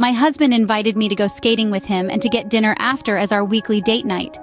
My husband invited me to go skating with him and to get dinner after as our weekly date night.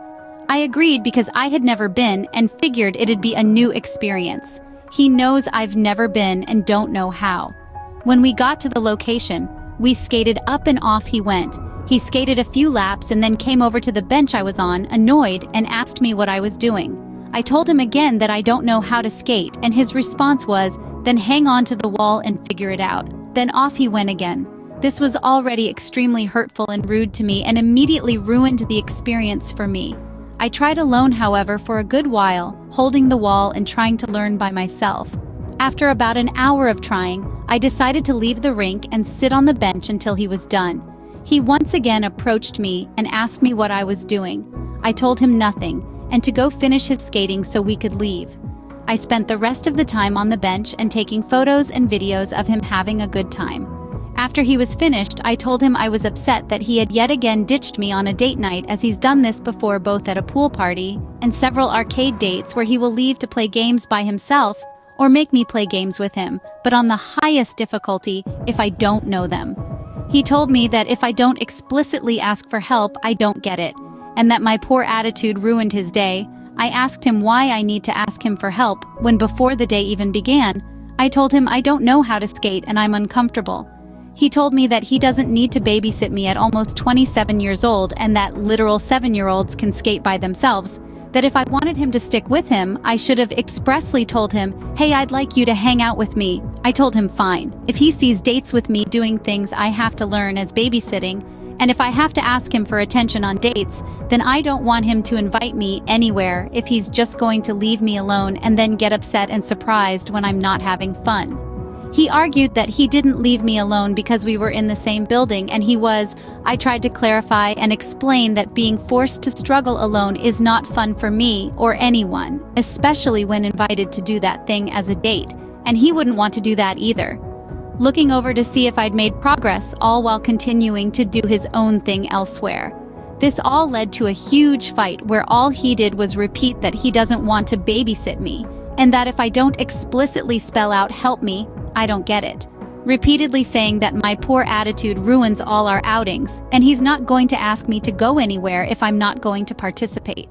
I agreed because I had never been and figured it'd be a new experience. He knows I've never been and don't know how. When we got to the location, we skated up and off he went. He skated a few laps and then came over to the bench I was on, annoyed, and asked me what I was doing. I told him again that I don't know how to skate, and his response was, "Then hang on to the wall and figure it out." Then off he went again. This was already extremely hurtful and rude to me and immediately ruined the experience for me. I tried alone, however, for a good while, holding the wall and trying to learn by myself. After about an hour of trying, I decided to leave the rink and sit on the bench until he was done. He once again approached me and asked me what I was doing. I told him nothing, and to go finish his skating so we could leave. I spent the rest of the time on the bench and taking photos and videos of him having a good time. After he was finished, I told him I was upset that he had yet again ditched me on a date night, as he's done this before both at a pool party and several arcade dates where he will leave to play games by himself or make me play games with him, but on the highest difficulty if I don't know them. He told me that if I don't explicitly ask for help, I don't get it, and that my poor attitude ruined his day. I asked him why I need to ask him for help when before the day even began, I told him I don't know how to skate and I'm uncomfortable. He told me that he doesn't need to babysit me at almost 27 years old and that literal 7-year-olds can skate by themselves, that if I wanted him to stick with him, I should have expressly told him, "Hey, I'd like you to hang out with me." I told him fine. If he sees dates with me doing things I have to learn as babysitting, and if I have to ask him for attention on dates, then I don't want him to invite me anywhere if he's just going to leave me alone and then get upset and surprised when I'm not having fun. He argued that he didn't leave me alone because we were in the same building and he was. I tried to clarify and explain that being forced to struggle alone is not fun for me or anyone, especially when invited to do that thing as a date, and he wouldn't want to do that either. Looking over to see if I'd made progress, all while continuing to do his own thing elsewhere. This all led to a huge fight where all he did was repeat that he doesn't want to babysit me, and that if I don't explicitly spell out "help me," I don't get it. Repeatedly saying that my poor attitude ruins all our outings, and he's not going to ask me to go anywhere if I'm not going to participate.